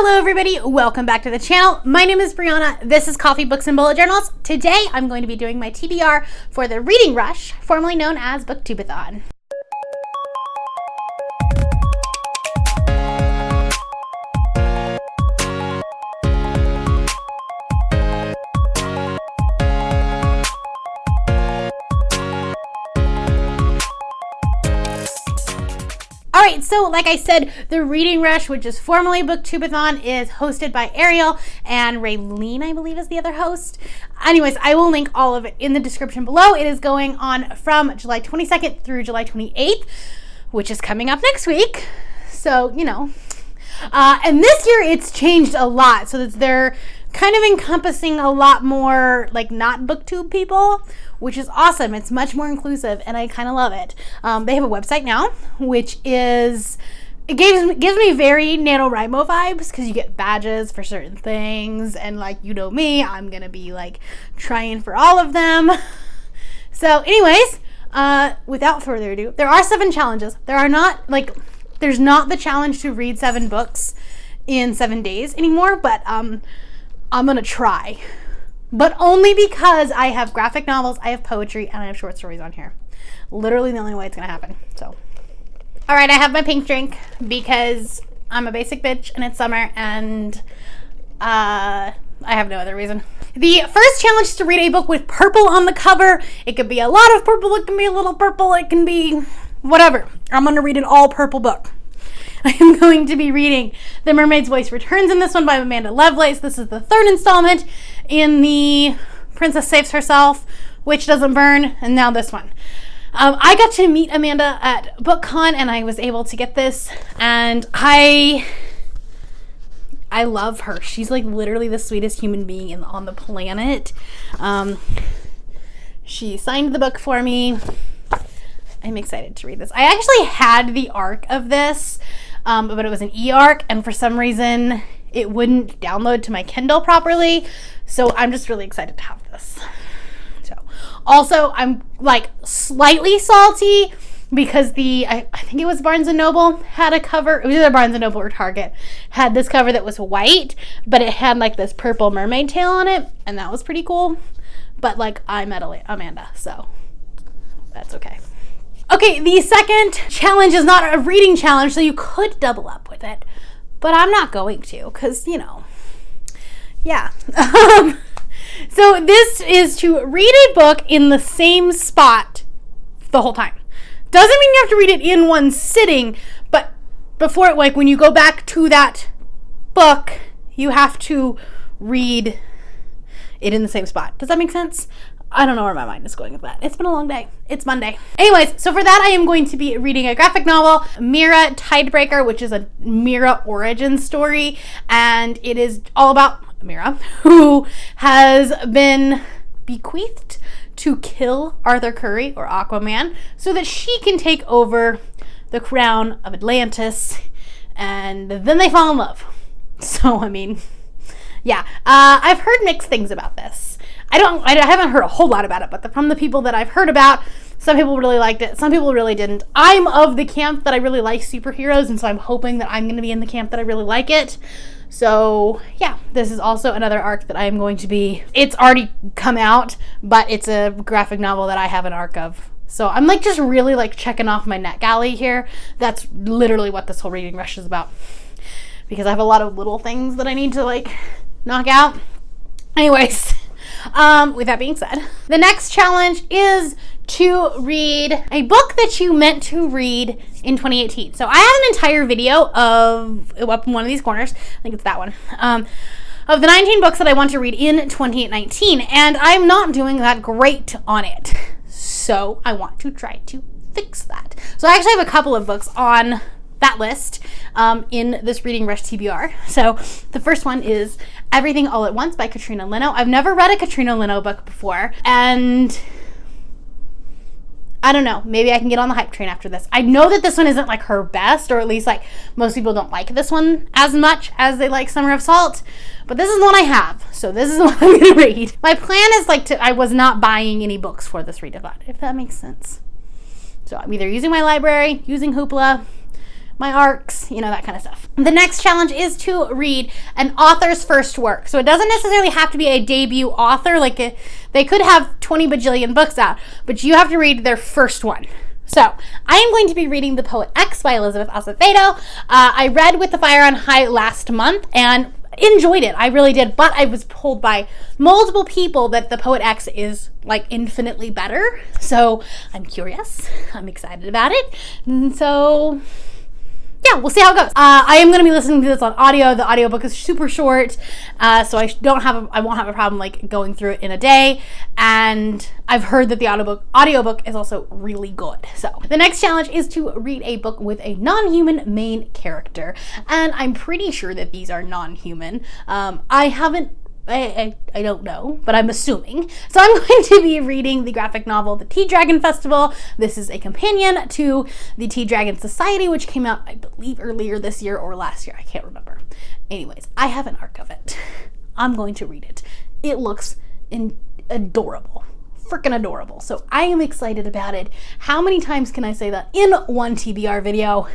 Hello everybody, welcome back to the channel. My name is Brianna, this is Coffee, Books, and Bullet Journals. Today I'm going to be doing my TBR for the Reading Rush, formerly known as Booktubeathon. Alright, so like I said, the Reading Rush, which is formerly Booktubeathon, is hosted by Ariel, and Raylene, I believe, is the other host. Anyways, I will link all of it in the description below. It is going on from July 22nd through July 28th, which is coming up next week. So, you know. And this year it's changed a lot. So they're kind of encompassing a lot more, like, not booktube people, which is awesome. It's much more inclusive, and I kind of love it. They have a website now, which is, it gives me very NaNoWriMo vibes, because you get badges for certain things, and, like, you know me, I'm gonna be, like, trying for all of them. So anyways, without further ado, there are 7 challenges. There's not the challenge to read 7 books in 7 days anymore, but I'm gonna try. But only because I have graphic novels, I have poetry, and I have short stories on here. Literally the only way it's gonna happen. So, all right, I have my pink drink because I'm a basic bitch and it's summer, and I have no other reason. The first challenge is to read a book with purple on the cover. It could be a lot of purple, it can be a little purple, it can be whatever. I'm gonna read an all purple book. I am going to be reading The Mermaid's Voice Returns in this one by Amanda Lovelace. This is the 3rd installment in the Princess Saves Herself, Witch Doesn't Burn, and now this one. I got to meet Amanda at BookCon, and I was able to get this, and I love her. She's like literally the sweetest human being on the planet. She signed the book for me. I'm excited to read this. I actually had the ARC of this, but it was an e-ARC, and for some reason it wouldn't download to my Kindle properly, so I'm just really excited to have this. So, also, I'm like slightly salty because I think it was Barnes & Noble had a cover. It was either Barnes & Noble or Target had this cover that was white, but it had like this purple mermaid tail on it, and that was pretty cool. But like, I met Amanda, so that's okay. Okay, the second challenge is not a reading challenge, so you could double up with it, but I'm not going to, because, you know, yeah. So this is to read a book in the same spot the whole time. Doesn't mean you have to read it in one sitting, but before it, like when you go back to that book, you have to read it in the same spot. Does that make sense? I don't know where my mind is going with that. It's been a long day. It's Monday. Anyways, so for that I am going to be reading a graphic novel, Mira Tidebreaker, which is a Mira origin story, and it is all about Mira, who has been bequeathed to kill Arthur Curry, or Aquaman, so that she can take over the crown of Atlantis, and then they fall in love. So, I mean, yeah. I've heard mixed things about this. I haven't heard a whole lot about it, but from the people that I've heard about, some people really liked it, some people really didn't. I'm of the camp that I really like superheroes, and so I'm hoping that I'm going to be in the camp that I really like it. So, yeah, this is also another arc that I am going to be, it's already come out, but it's a graphic novel that I have an arc of. So I'm like just really like checking off my NetGalley here. That's literally what this whole Reading Rush is about, because I have a lot of little things that I need to like knock out. Anyways, with that being said, the next challenge is to read a book that you meant to read in 2018. So I have an entire video of, up in one of these corners, I think it's that one, of the 19 books that I want to read in 2019, and I'm not doing that great on it. So I want to try to fix that. So I actually have a couple of books on that list in this Reading Rush TBR. So the first one is Everything All at Once by Katrina Leno. I've never read a Katrina Leno book before, and I don't know, maybe I can get on the hype train after this. I know that this one isn't like her best, or at least like most people don't like this one as much as they like Summer of Salt, but this is the one I have, so this is the one I'm gonna read. My plan is like I was not buying any books for this readathon, if that makes sense. So I'm either using my library, using Hoopla, my arcs, you know, that kind of stuff. The next challenge is to read an author's first work. So it doesn't necessarily have to be a debut author. Like they could have 20 bajillion books out, but you have to read their first one. So I am going to be reading The Poet X by Elizabeth Acevedo. I read With the Fire on High last month and enjoyed it. I really did, but I was told by multiple people that The Poet X is like infinitely better. So I'm curious. I'm excited about it. And so yeah, we'll see how it goes. I am going to be listening to this on audio. The audiobook is super short, so I won't have a problem like going through it in a day. And I've heard that the audiobook is also really good. So the next challenge is to read a book with a non-human main character, and I'm pretty sure that these are non-human. I don't know, but I'm assuming. So I'm going to be reading the graphic novel The Tea Dragon Festival. This is a companion to the Tea Dragon Society, which came out, I believe, earlier this year or last year. I can't remember. Anyways, I have an arc of it. I'm going to read it. It looks adorable. Freaking adorable. So I am excited about it. How many times can I say that in one TBR video?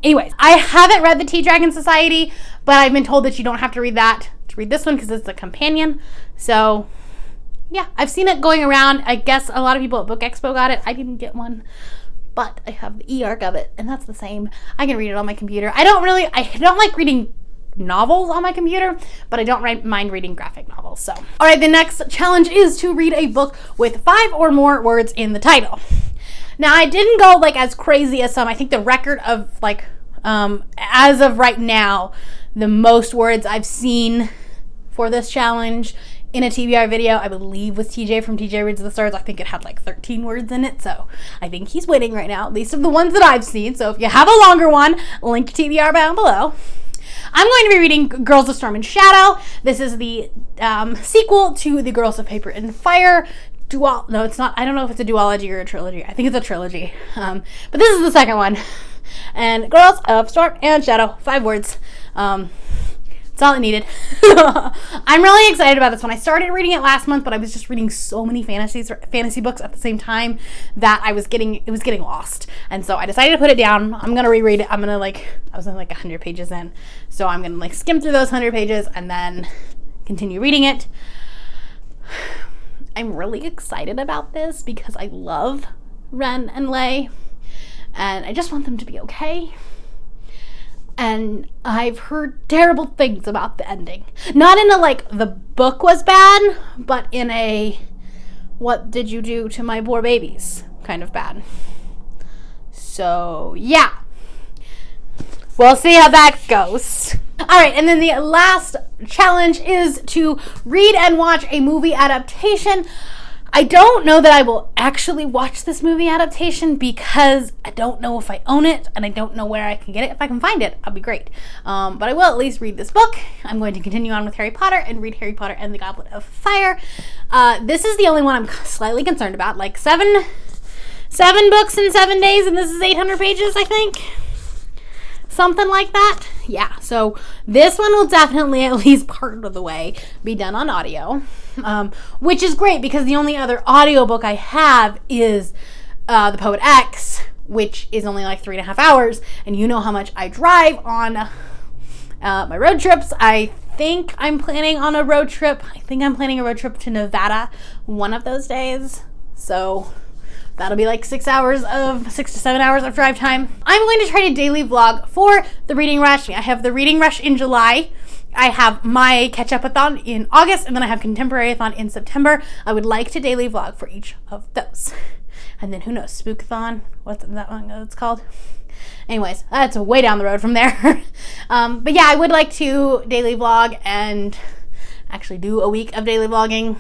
Anyways, I haven't read the Tea Dragon Society, but I've been told that you don't have to read that to read this one because it's a companion. So yeah, I've seen it going around. I guess a lot of people at Book Expo got it. I didn't get one, but I have the e-arc of it, and that's the same. I can read it on my computer. I don't like reading novels on my computer, but I don't mind reading graphic novels. So, all right, the next challenge is to read a book with 5 or more words in the title. Now, I didn't go like as crazy as some. I think the record of like, as of right now, the most words I've seen for this challenge in a TBR video, I believe, was TJ from TJ Reads the Stars. I think it had like 13 words in it, so I think he's winning right now, at least of the ones that I've seen. So if you have a longer one, link to TBR down below. I'm going to be reading Girls of Storm and Shadow. This is the sequel to the Girls of Paper and Fire. No, it's not. I don't know if it's a duology or a trilogy. I think it's a trilogy. But this is the second one. And Girls of Storm and Shadow, 5 words. That's all it needed. I'm really excited about this one. I started reading it last month, but I was just reading so many fantasy books at the same time that it was getting lost. And so I decided to put it down. I'm gonna reread it. I was in like 100 pages in, so I'm gonna like skim through those 100 pages and then continue reading it. I'm really excited about this because I love Ren and Lei, and I just want them to be okay. And I've heard terrible things about the ending. Not in a like the book was bad, but in a what did you do to my poor babies kind of bad. So yeah, we'll see how that goes. All right, and then the last challenge is to read and watch a movie adaptation. I don't know that I will actually watch this movie adaptation because I don't know if I own it and I don't know where I can get it. If I can find it, I'll be great. But I will at least read this book. I'm going to continue on with Harry Potter and read Harry Potter and the Goblet of Fire. This is the only one I'm slightly concerned about. Like seven books in 7 days, and this is 800 pages, I think. Something like that. Yeah, so this one will definitely, at least part of the way, be done on audio, which is great because the only other audiobook I have is The Poet X, which is only like 3.5 hours, and you know how much I drive on my road trips. I think I'm planning a road trip to Nevada one of those days, so that'll be like 6 to 7 hours of drive time. I'm going to try to daily vlog for the Reading Rush. I have the Reading Rush in July. I have my Catch-Up-a-thon in August, and then I have Contemporary-a-thon in September. I would like to daily vlog for each of those. And then who knows, Spook-a-thon? What's that one it's called? Anyways, that's way down the road from there. But yeah, I would like to daily vlog and actually do a week of daily vlogging.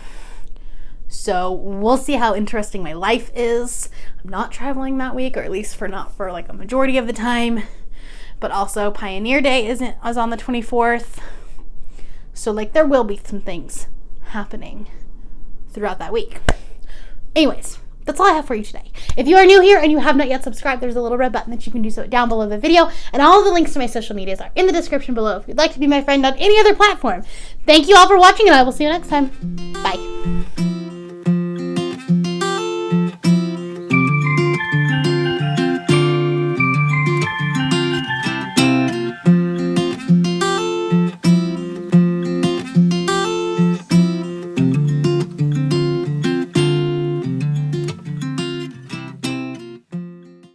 So we'll see how interesting my life is. I'm not traveling that week, or at least not for like a majority of the time. But also Pioneer Day is on the 24th. So like there will be some things happening throughout that week. Anyways, that's all I have for you today. If you are new here and you have not yet subscribed, there's a little red button that you can do so down below the video. And all of the links to my social medias are in the description below if you'd like to be my friend on any other platform. Thank you all for watching, and I will see you next time. Bye.